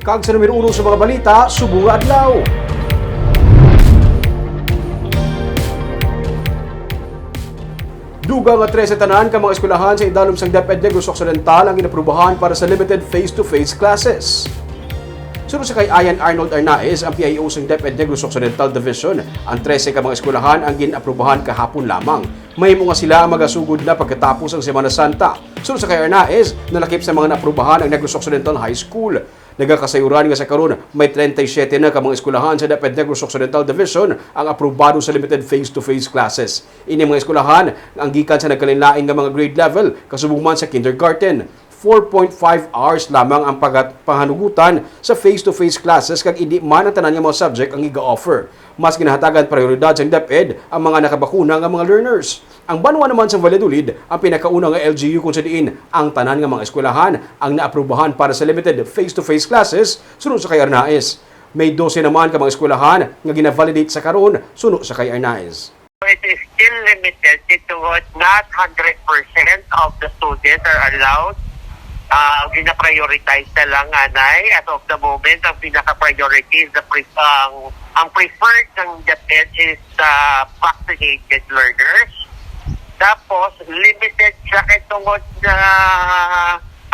Kag sa numero 1 sa mga balita, subong nga adlaw. Dugang nga 13 tanan ka mga eskwelahan sa idalom sang DepEd Negros Occidental ang inaprubahan para sa limited face-to-face classes. Sunod sa kay Ian Arnold Arnaez, ang PIO sang DepEd Negros Occidental Division, ang 13 ka mga eskwelahan ang ginaprubahan kahapon lamang. May mga sila ang magasugod na pagkatapos ang Semana Santa. Sunod sa kay Arnaez, nalakip sa mga naprubahan ang Negros Occidental High School. Nagakasayuran nga sa karon, may 37 na ka mga eskwelahan sa DepEd Negros Occidental Division ang aprobado sa limited face-to-face classes. Ini mga eskwelahan ang gikan sa nagkalinlain nga mga grade level, kasubong man sa kindergarten. 4.5 hours lamang ang panghanugutan sa face-to-face classes kag hindi man ang tanan nga mga subject ang iga-offer. Mas ginahatagan prioridad sa DepEd ang mga nakabakuna nga mga learners. Ang banwa naman sa Valladolid, ang pinakaunang nga LGU kung sa diin ang tanan nga mga eskwelahan ang naaprubahan para sa limited face-to-face classes sunod sa kay Arnaez. May 12 naman ka mga eskwelahan nga gina-validate sa karon sunod sa kay Arnaez. It is still limited to not 100% of the students are allowed. Gina-prioritize na lang anay. As of the moment, ang pinaka-priority is ang preferred ng DepEd is vaccinated learners. Tapos, limited siya kitungod na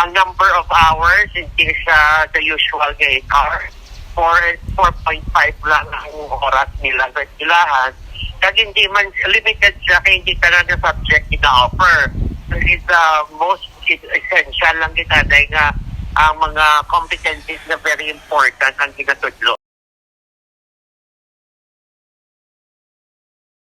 ang number of hours hindi siya the usual 8 hours. 4.5 lang ang oras nila sa eskwelahan. Kaya hindi man limited siya kaya hindi talaga subject ina-offer. This is the most essential lang kita dahil nga ang mga competencies na very important ang ginatudlo.